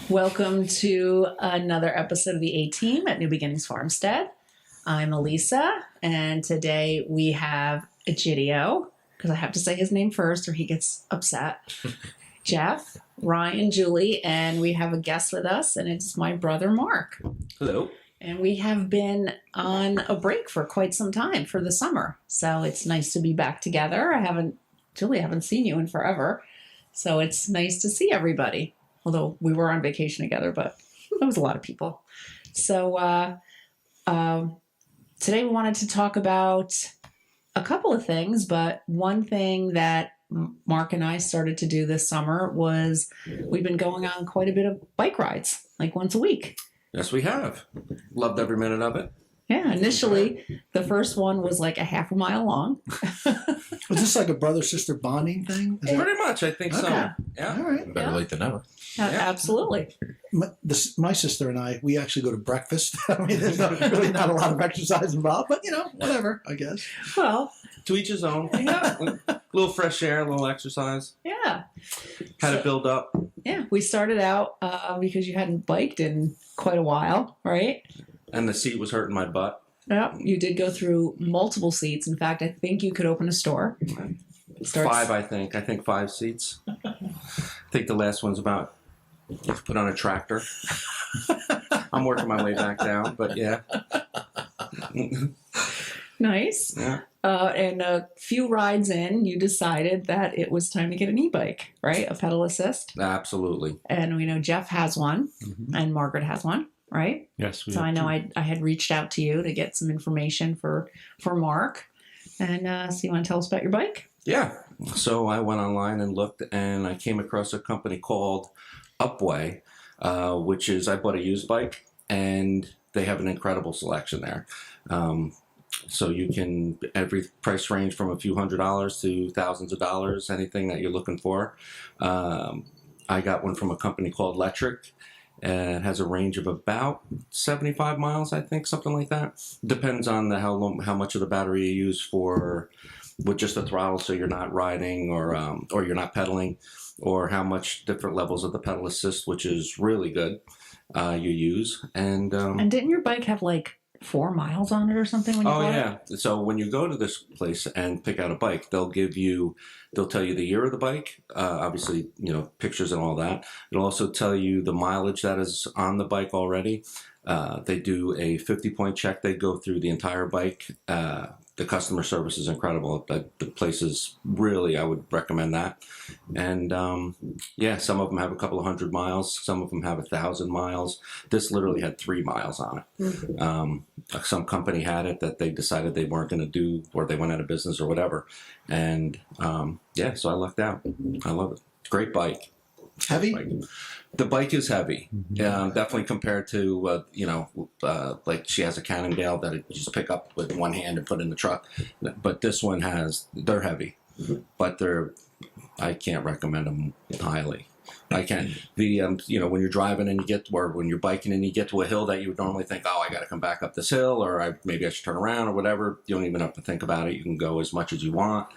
Welcome to another episode of the A-Team at New Beginnings Farmstead. I'm Elisa, and today we have Egidio, because I have to say his name first or he gets upset. Jeff, Ryan, Julie, and we have a guest with us, and it's my brother Mark. Hello. And we have been on a break for quite some time for the summer, so it's nice to be back together. Julie, I haven't seen you in forever, so it's nice to see everybody. Although we were on vacation together, but that was a lot of people. So today we wanted to talk about a couple of things, but one thing that Mark and I started to do this summer was we've been going on quite a bit of bike rides, like once a week. Yes, we have. Loved every minute of it. Yeah, initially the first one was like a half a mile long. Was this like a brother-sister bonding thing? Pretty much, I think so. Okay. Yeah. All right. Better late than never. Yeah, absolutely. My sister and I, we actually go to breakfast. I mean, there's really not a lot of exercise involved, but whatever, I guess. Well, To each his own. A little fresh air, a little exercise. yeah. Had to build up. Yeah, we started out because you hadn't biked in quite a while, right? And the seat was hurting my butt. Yeah, you did go through multiple seats. In fact, I think you could open a store. Five, I think. I think 5 seats. I think the last one's about put on a tractor. I'm working my way back down, but yeah. Nice. Yeah. And a few rides in, you decided that it was time to get an e-bike, right? A pedal assist. Absolutely. And we know Jeff has one, and Margaret has one, right? Yes, we So have I know two. I had reached out to you to get some information for Mark. And so you want to tell us about your bike? Yeah. So I went online and looked, and I came across a company called Upway, which is, I bought a used bike, and they have an incredible selection there. So you can, every price range from a few $100s to thousands of dollars, anything that you're looking for. I got one from a company called Lectric. It has a range of about 75 miles, I think, something like that. Depends on how much of the battery you use with just the throttle, so you're not riding or you're not pedaling, or how much different levels of the pedal assist, which is really good, you use. And didn't your bike have like 4 miles on it or something when you oh bought yeah. So when you go to this place and pick out a bike, they'll tell you the year of the bike, obviously, pictures and all that. It'll also tell you the mileage that is on the bike already. They do a 50-point check. They go through the entire bike. The customer service is incredible. The place is really, I would recommend that. And some of them have a couple of 100 miles. Some of them have 1,000 miles. This literally had 3 miles on it. Some company had it that they decided they weren't going to do, or they went out of business or whatever. And so I lucked out. I love it. Great bike. Heavy? The bike is heavy, definitely compared to, like she has a Cannondale that you just pick up with one hand and put in the truck. But this one they're heavy, but I can't recommend them highly. I can't. When you're driving and when you're biking and you get to a hill that you would normally think, oh, I got to come back up this hill, or maybe I should turn around or whatever. You don't even have to think about it. You can go as much as you want.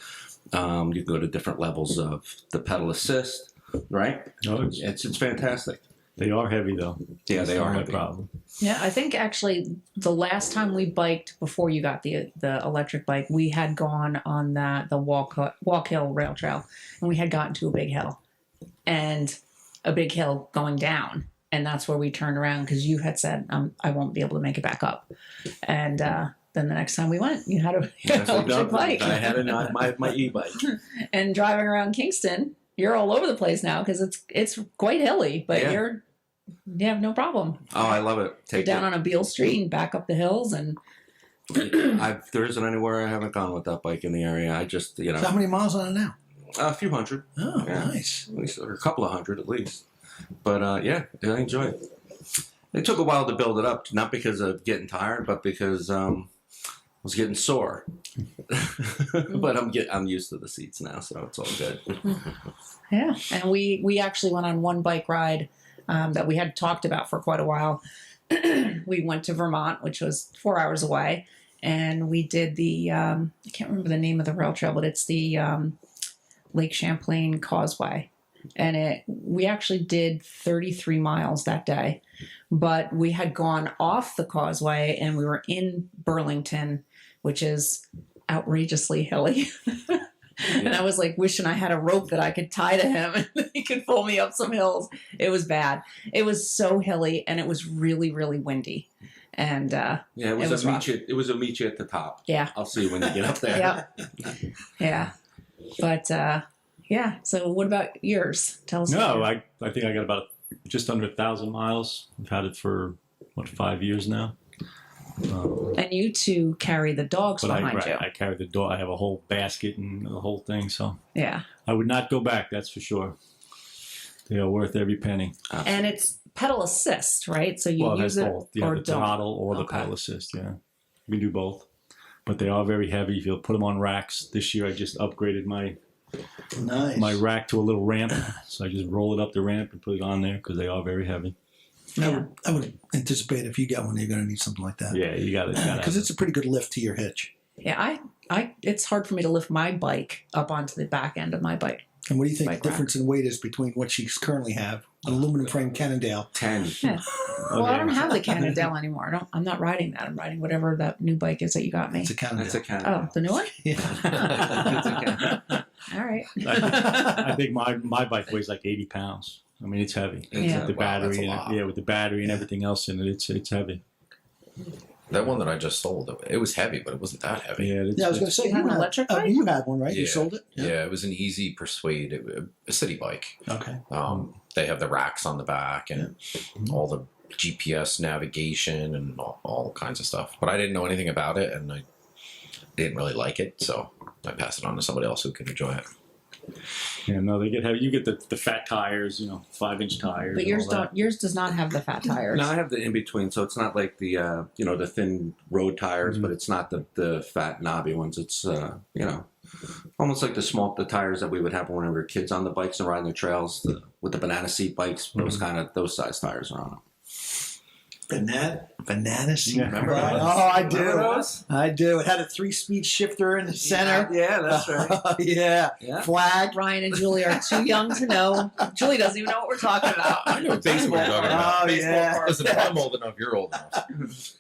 You can go to different levels of the pedal assist. Right? No, It's fantastic. they are heavy though. Yeah, they That's are my heavy. problem. Yeah, I think actually the last time we biked before you got the electric bike, we had gone on the Walk Hill Rail Trail, and we had gotten to a big hill, and a big hill going down, and that's where we turned around because you had said I won't be able to make it back up, and then the next time we went, you had an electric bike. I had my e-bike. And driving around Kingston, you're all over the place now because it's quite hilly, but Yeah. you have no problem. Oh, I love it. You're down on a Beale Street and back up the hills, and There isn't anywhere I haven't gone with that bike in the area. I just, So how many miles on it now? a few hundred. Oh, Yeah. nice. At least, or a couple of hundred at least. But I enjoy it. It took a while to build it up, not because of getting tired, but because I was getting sore. But I'm used to the seats now, so it's all good. yeah. And we actually went on one bike ride that we had talked about for quite a while. We went to Vermont, which was 4 hours away, and we did the I can't remember the name of the rail trail, but it's the Lake Champlain Causeway. and we actually did 33 miles that day, but we had gone off the causeway and we were in Burlington, which is outrageously hilly. And I was like wishing I had a rope that I could tie to him and he could pull me up some hills. It was bad. It was so hilly and it was really, really windy. And it was, was a rough. meet you at the top. Yeah. I'll see you when you get up there. Yep. Yeah. But yeah. So what about yours? Tell us. No, about I think I got about just under 1,000 miles. I've had it for, 5 years now. And you two carry the dogs But behind you. I carry the dog. I have a whole basket and the whole thing. So Yeah. I would not go back. That's for sure. They are worth every penny. And it's pedal assist, right? So you use that's it both. Yeah, or the don't. throttle or the Okay. pedal assist. Yeah, we do both. But they are very heavy. If you put them on racks, this year I just upgraded my Nice. rack to a little ramp. So I just roll it up the ramp and put it on there because they are very heavy. I would anticipate if you get one, you're going to need something like that. Yeah, you got it. Because it's a pretty good lift to your hitch. Yeah, it's hard for me to lift my bike up onto the back end of my bike. And what do you think Bike the difference in weight is between what she currently have, an aluminum frame Cannondale? 10. Yeah. Well, I don't have the Cannondale anymore. I'm not riding that. I'm riding whatever that new bike is that you got me. It's a Cannondale. That's a can. Oh, the new one? Yeah. All right. I think my bike weighs like 80 pounds. I mean, it's heavy. Yeah. With the Wow, battery, that's a and lot. with the battery and everything else in it, it's heavy. That one that I just sold, it was heavy, but it wasn't that heavy. Yeah, Yeah, I was going to say, You have an had- electric bike? you had one, right? You Yeah. sold it? Yeah, it was an easy Persuade, a city bike. Okay. They have the racks on the back and all the GPS navigation and all kinds of stuff. But I didn't know anything about it, and I didn't really like it, so I passed it on to somebody else who can enjoy it. Yeah, no, they get heavy. You get the fat tires, 5-inch tires. But and yours all that. don't. Yours does not have the fat tires. No, I have the in between, so it's not like the the thin road tires, but it's not the fat knobby ones. It's almost like the tires that we would have when we were kids on the bikes and riding the trails with the banana seat bikes. Those size tires are on them. Banana seat. Yeah. Remember Right. those? Oh, I do. Remember those? I do. It had a 3-speed shifter in the center. Yeah, that's right. Yeah. Yeah. Flag. Ryan and Julie are too young to know. Julie doesn't even know what we're talking about. I know exactly what you're talking about. Oh, yeah. Listen, if I'm old enough, you're old enough.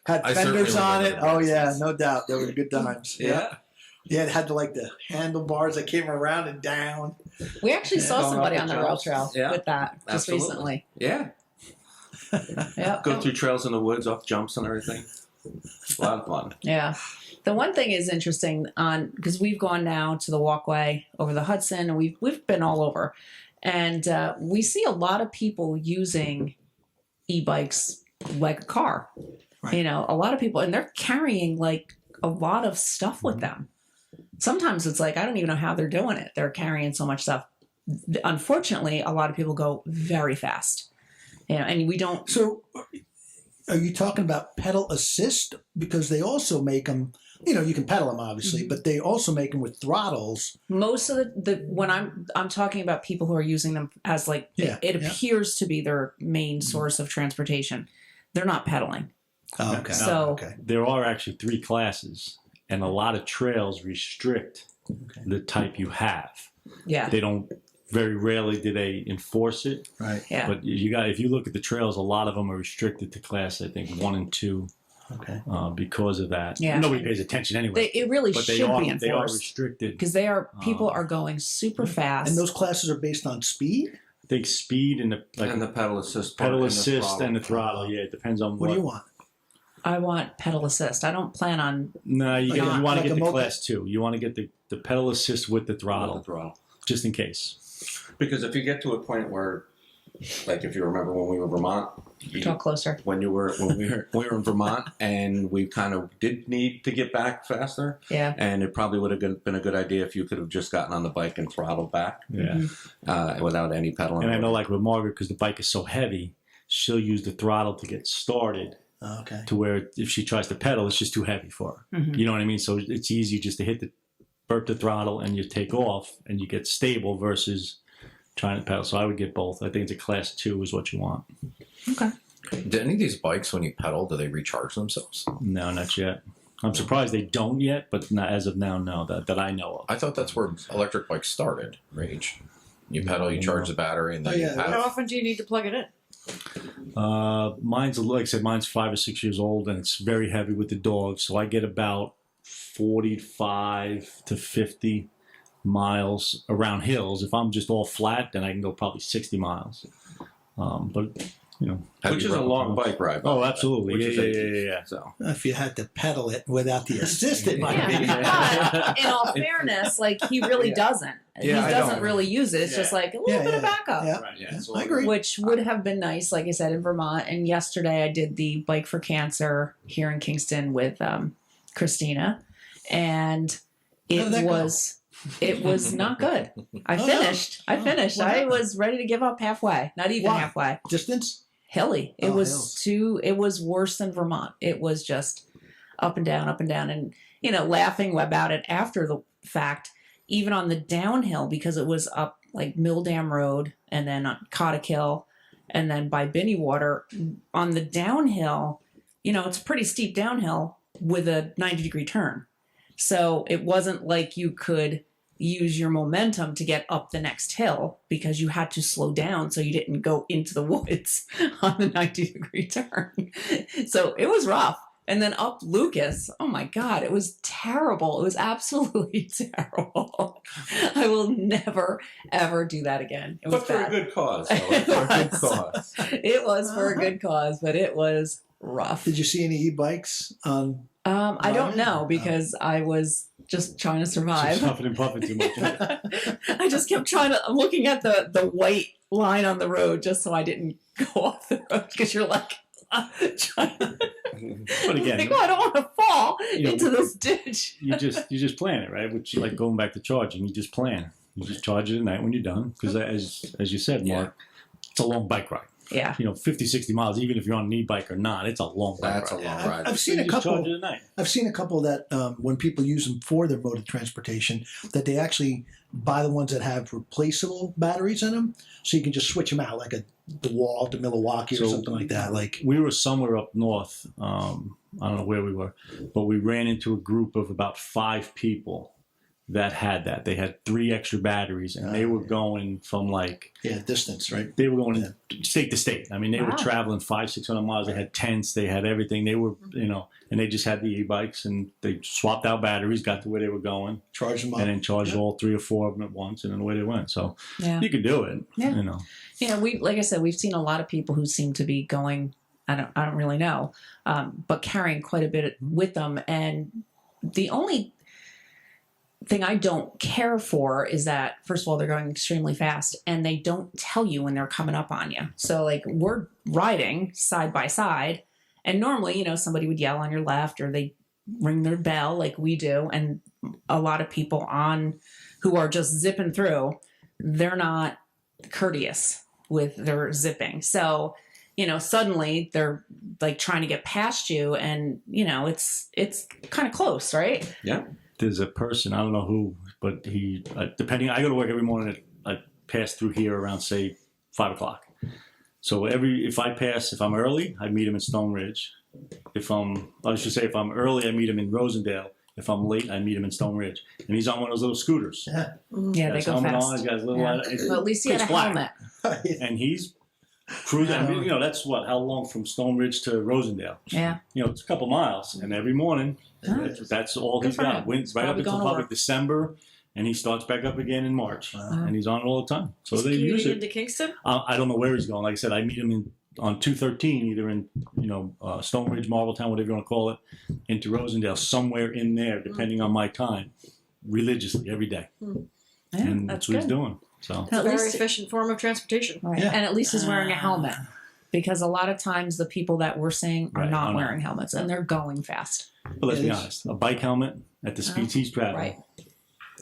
Had I certainly fenders on it. remember Oh, those. yeah. No doubt. They were good times. Yeah. Yeah, it had the handlebars that came around and down. We actually saw Going somebody up on the the rail trails. trail Yeah. with that just Absolutely. recently. Yeah. Yeah. Go through trails in the woods, off jumps and everything. A lot of fun. Yeah. The one thing is interesting because we've gone now to the walkway over the Hudson and we've been all over. And we see a lot of people using e-bikes like a car. Right. A lot of people, and they're carrying like a lot of stuff with them. Sometimes it's like, I don't even know how they're doing it. They're carrying so much stuff. Unfortunately, a lot of people go very fast. And we don't. So, are you talking about pedal assist? Because they also make them. You can pedal them obviously, but they also make them with throttles. Most of the when I'm talking about people who are using them as like Yeah, it yeah. appears to be their main source of transportation. They're not pedaling. Oh, okay. So- okay. There are actually 3 classes, and a lot of trails restrict the type you have. Yeah. They don't. Very rarely do they enforce it. Right. Yeah. But if you look at the trails, a lot of them are restricted to class, I think, 1 and 2, Okay. because of that. Yeah. Nobody pays attention anyway. It really but should they are be they are enforced restricted. because people are going super fast. And those classes are based on speed. I think speed and And the pedal assist. part pedal and the assist throttle. and the throttle. Yeah, it depends on What do you want? I want pedal assist. I don't plan on. No, you Like want like to a get the multi- class 2. You want to get the pedal assist with the With throttle, the throttle. just in case. Because if you get to a point where, like, if you remember when we were in Vermont, Talk closer. when we were in Vermont, and we kind of did need to get back faster, Yeah. and it probably would have been a good idea if you could have just gotten on the bike and throttled back Yeah. without any pedaling. And I know, like with Margaret, because the bike is so heavy, she'll use the throttle to get started. Oh, okay. To where if she tries to pedal, it's just too heavy for her. Mhm. You know what I mean? So it's easy just to burp the throttle and you take off and you get stable versus trying to pedal. So I would get both. I think it's a class 2 is what you want. Okay. Do any of these bikes, when you pedal, do they recharge themselves? No, not yet. I'm surprised they don't yet, but not as of now, no, that I know of. I thought that's where electric bikes started, Rage. You pedal, you charge the battery, and then you yeah. have. How often do you need to plug it in? Mine's, like I said, mine's 5 or 6 years old, and it's very heavy with the dog. So I get about 45 to 50 miles around hills. If I'm just all flat, then I can go probably 60 miles. But you know, Which is a long bike ride. by the Oh, way, absolutely. which is Yeah, easy. yeah. So If you had to pedal it without the assist, it might be. But in all fairness, like he really Yeah. doesn't. Yeah, I he doesn't don't. really use it. It's just like a little Yeah, bit of yeah. backup. Yeah. Right, yeah. So I agree. Which would have been nice, like I said, in Vermont. And yesterday I did the Bike for Cancer here in Kingston with Christina, and How did that go? it was not good. I Oh, no. finished. I Oh, finished. what I happened? was ready to give up halfway. Not even Why? halfway. Distance? Hilly. It Oh, was hills. It was worse than Vermont. It was just up and down, and laughing about it after the fact. Even on the downhill, because it was up like Mill Dam Road and then on Cottikill and then by Binneywater. On the downhill, it's a pretty steep downhill with a 90-degree turn. So it wasn't like you could use your momentum to get up the next hill because you had to slow down so you didn't go into the woods on the 90-degree turn. So it was rough. And then up Lucas, oh my God, it was terrible. It was absolutely terrible. I will never, ever do that again. It was but for a bad. good cause. Though. For a good cause. It was for a good cause, but it was rough. Did you see any e-bikes on? I don't know Mine? because I was just trying to She's survive. huffing and puffing too much. I just kept I'm looking at the white line on the road just so I didn't go off the road because you're like, trying to, But again, like, I don't want to fall you know, into this ditch. you just plan it, right? Which, like going back to charging, you just plan. You just charge it at night when you're done, because as you said, Mark, it's a long bike ride. Yeah. 50, 60 miles, even if you're on an e-bike or not, it's a long bike That's a ride. long ride. I've So seen you a just charge couple. it at night. I've seen a couple that when people use them for their mode of transportation, that they actually buy the ones that have replaceable batteries in them, so you can just switch them out, like a DeWalt to Milwaukee or So- something like that. Like, We were somewhere up north. I don't know where we were, but we ran into a group of about 5 people that had that. They had 3 extra batteries, and they were going from distance, right? they were going state to state. I mean, they were Wow. traveling 500-600 miles. They had tents, they had everything. They were, and they just had the e-bikes, and they swapped out batteries, got to where they were going, Charge them up. and then charged all 3 or 4 of them at once, and then away they went. So Yeah. you could do it. Yeah. Like I said, we've seen a lot of people who seem to be going, I don't really know, but carrying quite a bit with them. And the only thing I don't care for is that, first of all, they're going extremely fast and they don't tell you when they're coming up on you. So like we're riding side by side, and normally, somebody would yell on your left or they ring their bell like we do. And a lot of people who are just zipping through, they're not courteous with their zipping. So, suddenly they're like trying to get past you, and it's kind of close, right? Yeah. There's a person, I don't know who, but he, depending, I go to work every morning. I pass through here around, say, 5 o'clock. So if I'm early, I meet him in Stone Ridge. If I'm early, I meet him in Rosendale. If I'm late, I meet him in Stone Ridge. And he's on one of those little scooters. Yeah. Yeah, Got they his go helmet fast. on, he's got his little, Yeah. Well, at least he had a pitch black. helmet. And he's cruising. I mean, that's how long from Stone Ridge to Rosendale? Yeah. It's a couple miles. And every morning, that's all Good he's for got. him. Wins right up Probably until going to probably work. December. And he starts back up again in March. Wow. And he's on it all the time. So He's they use commuting it. into Kingston. I don't know where he's going. Like I said, I meet him on 213, either in Stone Ridge, Marbletown, whatever you want to call it, into Rosendale, somewhere in there, depending on my time, religiously every day. Yeah, And that's that's what he's good. doing. So It's a At very least- efficient form of transportation. Right. Yeah. And at least he's wearing a helmet, because a lot of times the people that we're seeing are Right, not I know. wearing helmets and they're going fast. but let's Yeah, be it's- honest, a bike helmet at the speeds he's traveling. Right.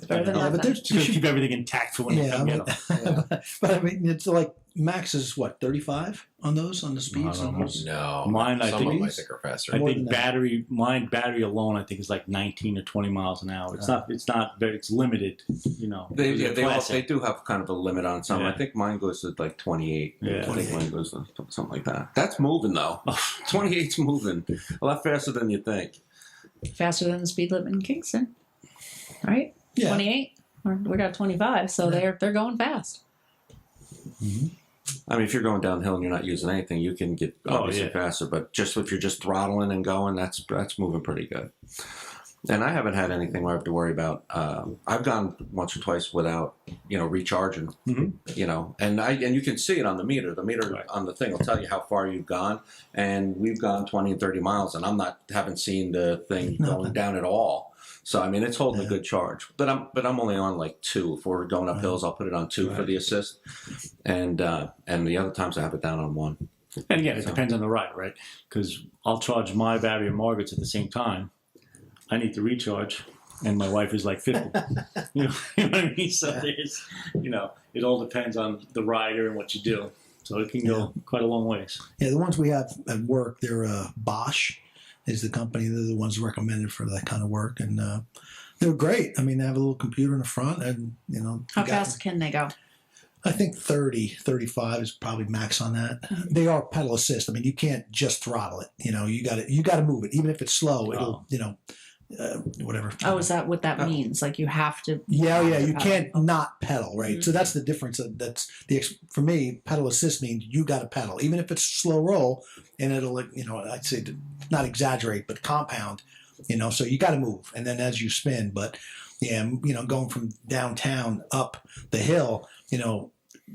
Better than Yeah, but nothing. there's It's going to keep everything intact for when they Yeah, come I get mean, them. but I mean, it's like max is what, 35 on those, on the speeds I on don't know. those? No, Mine, I some think of them I he's- think are faster. I More think than that. battery alone, I think is like 19 or 20 miles an hour. It's not very, it's limited, It's a classic. They do have kind of a limit on some. Yeah. I think mine goes to like 28. Yeah. I think mine goes to something like that. That's moving though. 28's moving a lot faster than you think. Faster than the speed limit in Kingston. Right? Yeah. 28. We got 25, so they're going fast. I mean, if you're going downhill and you're not using anything, you can get obviously yeah. faster. But just if you're just throttling and going, that's moving pretty good. And I haven't had anything where I have to worry about. I've gone once or twice without, recharging. Mhm. And you can see it on the meter. The meter Right. on the thing will tell you how far you've gone. And we've gone 20 and 30 miles, and haven't seen the thing going down at all. So I mean, it's holding a good charge. But I'm only on like 2. If we're going up hills, I'll put it on 2 for the assist, and the other times I have it down on 1. And again, it depends on the ride, right? Because I'll charge my battery and Margaret's at the same time. I need to recharge, and my wife is like 50. you know what I mean? So there's, it all depends on the rider and what you do. So it can go quite a long ways. Yeah, the ones we have at work, they're Bosch is the company. They're the ones recommended for that kind of work, and they're great. I mean, they have a little computer in the front, and How fast can they go? I think 30, 35 is probably max on that. They are pedal assist. I mean, you can't just throttle it. You got to move it, even if it's slow. It'll whatever. Oh, is that what that means? Like you have to. Yeah, have to you pedal. can't not pedal, right? Mhm. So that's the difference. For me, pedal assist means you got to pedal, even if it's slow roll, and it'll, I'd say to not exaggerate, but compound, so you got to move, and then as you spin. But yeah, going from downtown up the hill,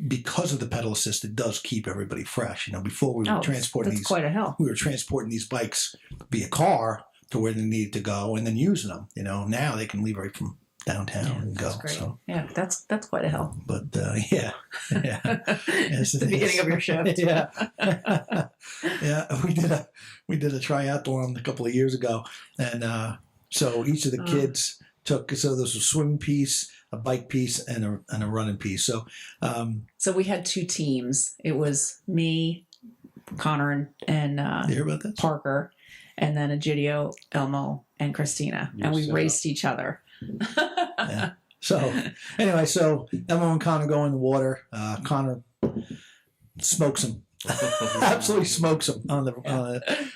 because of the pedal assist, it does keep everybody fresh. Before we were transporting that's quite a hill. we were transporting these bikes via car to where they needed to go, and then using them. Now they can leave right from downtown and go. That's great. So, Yeah, that's quite a hill. but yeah. It's the beginning of your shift. Yeah, yeah. We did a triathlon a couple of years ago, and so each of the kids took. So there was a swim piece, a bike piece, and a running piece. So So we had 2 teams. It was me, Connor, and you hear about this? Parker, and then Egidio, Elmo, and Christina, and we Yes, raced each other. Yeah. So anyway, Emma and Connor go in the water. Connor smokes him. Absolutely smokes him on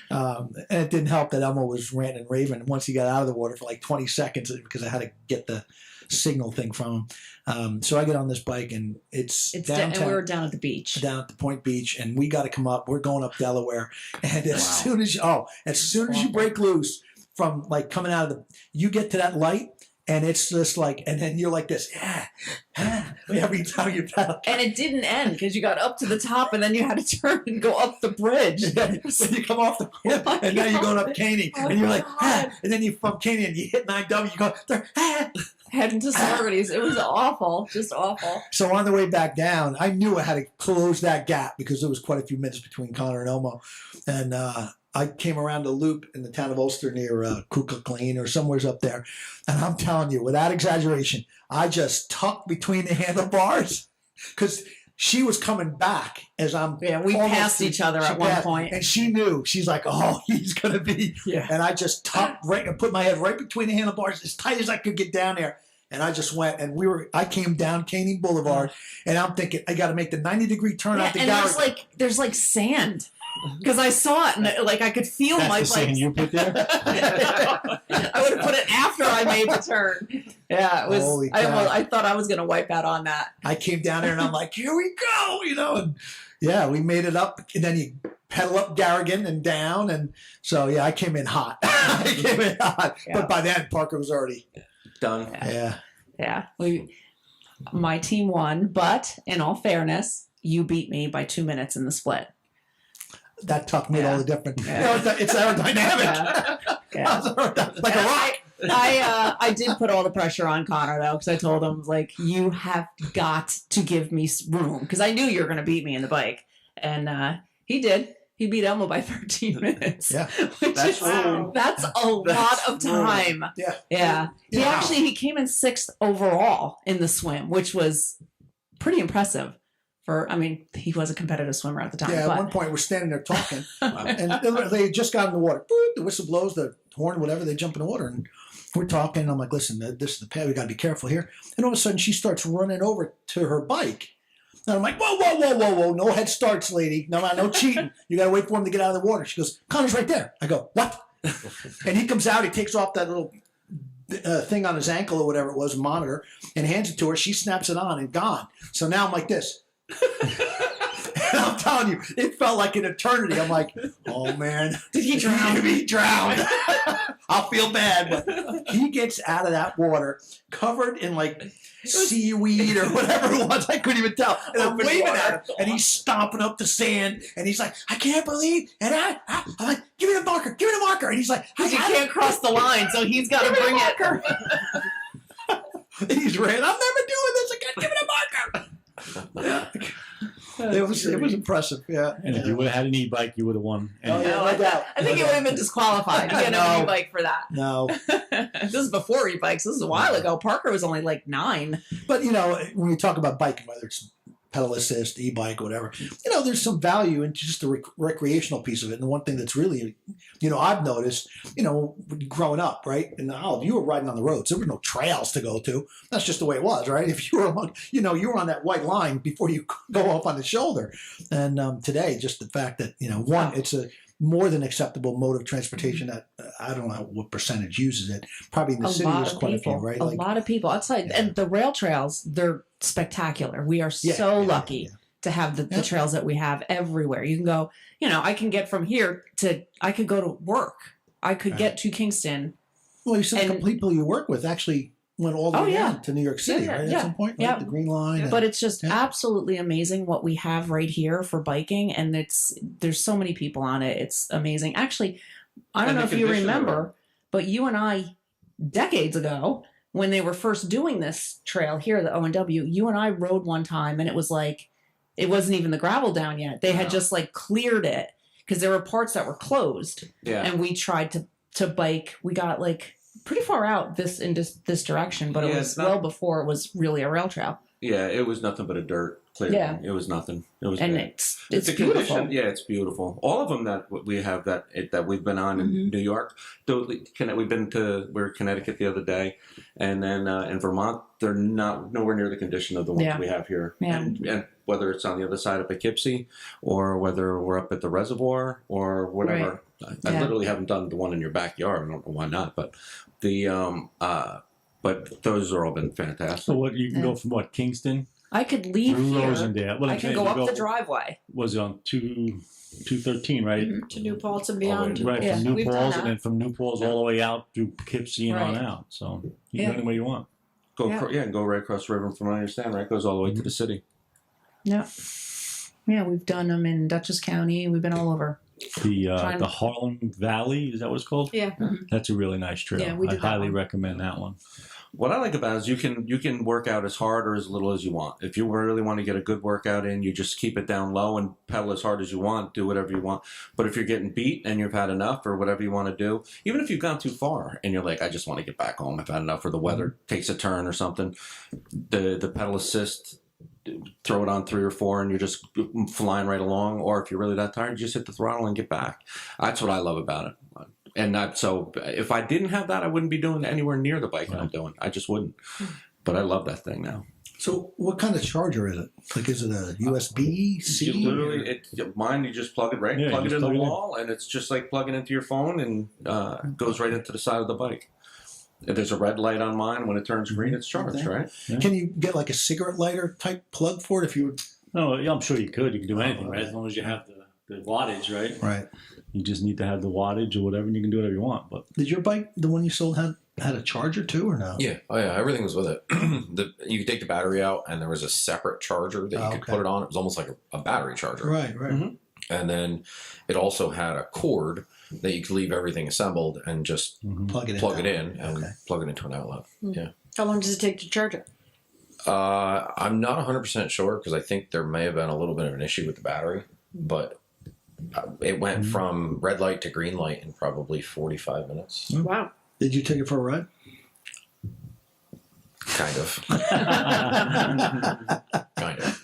and it didn't help that Elmo was ranting and raving once he got out of the water for like 20 seconds because I had to get the signal thing from him. So I get on this bike and it's downtown. And we were down at the beach. Down at the Point Beach, and we got to come up. We're going up Delaware, and as soon as you break loose from like coming out of you get to that light, and it's just like, and then you're like this, every time you pedal. And it didn't end because you got up to the top and then you had to turn and go up the bridge. When you come off the cliff, and now you're going up Caney, Oh and you're like, God. and then you from Caney and you hit 9W, you go, Heading to celebrities. It was awful, just awful. So on the way back down, I knew I had to close that gap because there was quite a few minutes between Connor and Elmo. And I came around a loop in the town of Ulster near Kuklakleen or somewhere's up there. And I'm telling you, without exaggeration, I just tucked between the handlebars because she was coming back as I'm. Yeah, we almost passed each other at one point. And she knew. She's like, oh, he's going to be. Yeah. And I just tucked right and put my head right between the handlebars as tight as I could get down there. And I just went, and I came down Caney Boulevard, and I'm thinking, I got to make the 90-degree turn out the and gallery. there's like sand. Because I saw it and I could feel That's my the sand you put there? I would have put it after I made the turn. Yeah, it was. Holy cow. I thought I was going to wipe out on that. I came down there, and I'm like, here we go, and yeah, we made it up. And then you pedal up Garrigan and down, and so yeah, I came in hot. Yeah. But by then, Parker was already Done. yeah. My team won, but in all fairness, you beat me by 2 minutes in the split. That tuck made all the difference. Yeah. It's aerodynamic. Yeah. Like a rock. I did put all the pressure on Connor though, because I told him like you have got to give me room because I knew you were going to beat me in the bike, and he did. He beat Elmo by 13 minutes. Yeah. That's a lot of time. Yeah. Yeah. Yeah. He came in 6th overall in the swim, which was pretty impressive. He was a competitive swimmer at the time. Yeah, but at one point we're standing there talking, and they had just got in the water. Boop, the whistle blows, the horn, whatever. They jump in the water, and we're talking. And I'm like, "Listen, this is the pad. We got to be careful here." And all of a sudden, she starts running over to her bike, and I'm like, "Whoa! No head starts, lady. No cheating. You got to wait for him to get out of the water." She goes, "Connor's right there." I go, "What?" And he comes out. He takes off that little thing on his ankle or whatever it was, monitor, and hands it to her. She snaps it on and gone. So now I'm like this. And I'm telling you, it felt like an eternity. I'm like, oh man, Did he drown? He drowned. I'll feel bad, but he gets out of that water covered in like seaweed or whatever it was. I couldn't even tell. And I'm Open waving water. at him, and he's stomping up the sand, and he's like, I can't believe. And I'm like, give me the marker, give me the marker. And he's like, Because you can't cross the line, so he's got to bring it. And he's ran. I'm never doing this again. Give me the marker. It was impressive. Yeah. And if you would have had an e-bike, you would have won. Oh, And yeah. No, no doubt. I think No he would have been disqualified. He had No. no e-bike for that. No, This is before e-bikes. This is a while ago. Parker was only like 9. but when we talk about biking, whether it's pedal assist, e-bike, whatever, there's some value in just the recreational piece of it. And the one thing that's really, I've noticed, growing up, right? And you were riding on the roads. There were no trails to go to. That's just the way it was, right? If you were along, you were on that white line before you go off on the shoulder. And today, just the fact that, it's a more than acceptable mode of transportation that I don't know what percentage uses it. Probably in the city, there's quite a few, right? A lot of people outside. Yeah. And the rail trails, they're spectacular. We are Yeah, so yeah, lucky yeah. to have the Yeah. trails that we have everywhere. You can go, I can get from here I could go to work. I could get to Kingston. Well, you said And- the people you work with actually went all the Oh, way yeah. down to New York City, Yeah, right? yeah, At some point, yeah. right? The Green Line. and- But it's just Yeah. absolutely amazing what we have right here for biking, and there's so many people on it. It's amazing. Actually, I don't And know the if you condition of remember, but you and I, decades ago, when they were first doing this trail here, the O&W, you and I rode one time, and it was like it wasn't even the gravel down yet. They had No. just like cleared it because there were parts that were closed, Yeah. and we tried to bike. We got like pretty far out in this direction, but it Yeah, was it's not- well before it was really a rail trail. Yeah, it was nothing but a dirt clearing. Yeah. It was nothing. It was And bad. it's the beautiful. condition. Yeah, it's beautiful. All of them that we have that we've been on in Mhm. New York. We've been we're in Connecticut the other day, and then in Vermont, they're nowhere near the condition of the ones Yeah. we have here. Yeah. And whether it's on the other side of Poughkeepsie, or whether we're up at the reservoir, or whatever. I Yeah. literally haven't done the one in your backyard. I don't know why not, but but those are all been fantastic. so what you can go from Kingston I could leave through here. Rosendale. Well, I I'm can saying go you up the driveway. Was it on 213, right? Mhm. To New Paltz and All the way beyond. to- Right, Yeah, from New we've done Paltz, that. and then from New Paltz all the way out through Poughkeepsie and on Right. out. So you Yeah. can go anywhere you want. And go right across the river. From what I understand, right, goes all the way to the city. Yeah. Yeah, we've done them in Dutchess County. We've been all over. The Harlem Valley, is that what it's called? Yeah. That's a really nice trail. Yeah, we I did that highly one. recommend that one. What I like about it is you can work out as hard or as little as you want. If you really want to get a good workout in, you just keep it down low and pedal as hard as you want, do whatever you want. But if you're getting beat and you've had enough or whatever you want to do, even if you've gone too far and you're like, I just want to get back home, I've had enough, or the weather takes a turn or something, the pedal assist, throw it on 3 or 4 and you're just flying right along. Or if you're really that tired, you just hit the throttle and get back. That's what I love about it. And so if I didn't have that, I wouldn't be doing anywhere near the bike that I'm doing. I just wouldn't. But I love that thing now. So, what kind of charger is it? Like, is it a USB C? You literally, mine, you just plug it right, Yeah, plug you it in just the plug it in. wall, and it's just like plugging into your phone, and goes right into the side of the bike. If there's a red light on mine, when it turns green, it's charged, Okay. right? Can you get like a cigarette lighter type plug for it if you would? No, yeah, I'm sure you could. You can do anything, right? As long as you have the wattage, right? Right. You just need to have the wattage or whatever, and you can do whatever you want. But Did your bike, the one you sold, had a charger too, or no? Yeah, oh yeah, everything was with it. You could take the battery out, and there was a separate charger that you could okay. put it on. It was almost like a battery charger. Right. Right. Mhm. And then it also had a cord that you could leave everything assembled and just Plug it in. plug it now. in and Okay. plug it into an outlet. Yeah. How long does it take to charge it? I'm not 100% sure because I think there may have been a little bit of an issue with the battery, but it went from red light to green light in probably 45 minutes. Wow. Did you take it for a ride? Kind of. Kind of.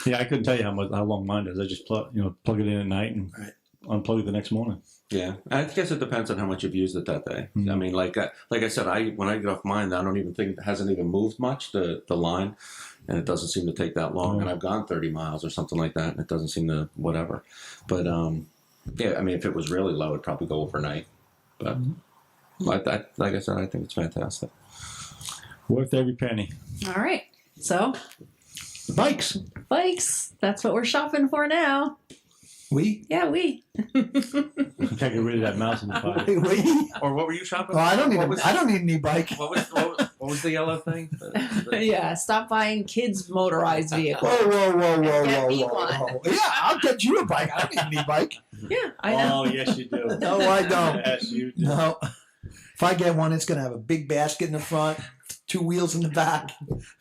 yeah, I couldn't tell you how long mine is. I just plug it in at night and Right. unplug it the next morning. Yeah, I guess it depends on how much you've used it that day. Mhm. I mean, like I said, when I get off mine, I don't even think it hasn't even moved much the line, and it doesn't seem to take that long. Mhm. And I've gone 30 miles or something like that, and it doesn't seem to whatever. But yeah, I mean, if it was really low, it'd probably go overnight. But like I said, I think it's fantastic. Worth every penny. All right. So Bikes. Bikes. That's what we're shopping for now. We. Yeah, we. Can't get rid of that mouse in the fire. We. Or what were you shopping? Oh, I don't What need. was- I don't need an e-bike. What was the yellow thing? Yeah, stop buying kids' motorized vehicles. Whoa! Get me Yeah, I'll get you a bike. I don't need an e-bike. Yeah, I know. Oh, yes, you do. No, I don't. Yes, you do. No. If I get one, it's gonna have a big basket in the front, 2 wheels in the back,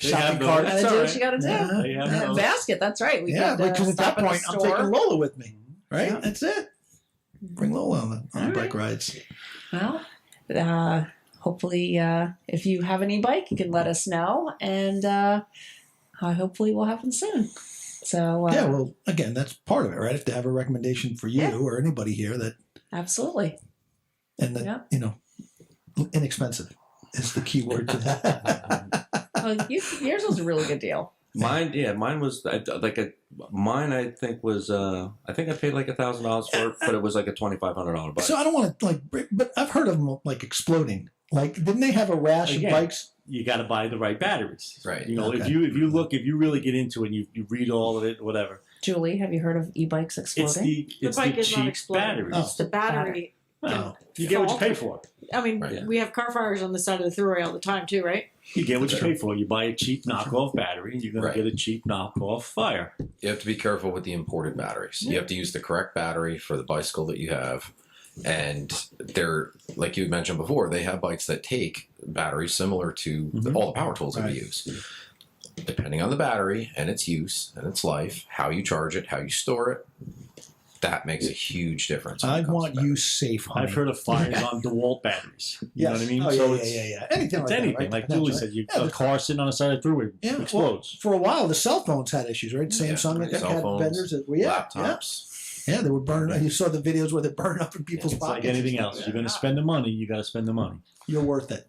They shopping have those. cart. Gotta That's do all what you gotta do. Yeah. They have Yeah, those. basket. That's right. We Yeah, could, because at that stop in the point, I'm store. taking Lola with me. Right? Yeah. That's it. Bring Lola on the All bike right. rides. Well, hopefully, if you have an e-bike, you can let us know, and hopefully we'll have them soon. So Yeah, well, again, that's part of it, right? If to have a recommendation for you Yeah. or anybody here that, absolutely. and that, Yeah. you know, inexpensive is the key word to that. Well, yours was a really good deal. Mine was mine. I think was I think I paid like $1,000 for it, but it was like a $2,500 bike. So I don't want to but I've heard of them like exploding. Like, didn't they have a rash Again. of bikes? You got to buy the right batteries. Right. You know, if Okay. you really get into it and you read all of it, whatever. Julie, have you heard of e-bikes exploding? It's bike the is not cheap exploding. batteries. Oh. It's the battery. Oh. You get what you pay for. I mean, Right. we have car fires on the side of the thruway all the time too, right? You get what you pay for. You buy a cheap knockoff battery, and you're going Right. to get a cheap knockoff fire. You have to be careful with the imported batteries. You have to use the correct battery for the bicycle that you have. And they're, like you mentioned before, they have bikes that take batteries similar to all the power tools that Right. we use. Depending on the battery and its use and its life, how you charge it, how you store it, that makes a huge difference. when it I comes want to you batteries. safe, honey. I've heard of fires on DeWalt batteries. You know what I mean? Oh, So yeah, it's, yeah. Anything it's like that, anything. right? Like That's Julie right. said, Yeah, a car sitting on the side of the thruway Yeah, well, explodes. for a while, the cell phones had issues, right? Samsung, I think, Cell had phones, vendors that, yeah, laptops. yeah, they were burning. You saw the videos where they burn up in people's It's pockets. like anything else. You're going to spend the money, you got to spend the money. You're worth it.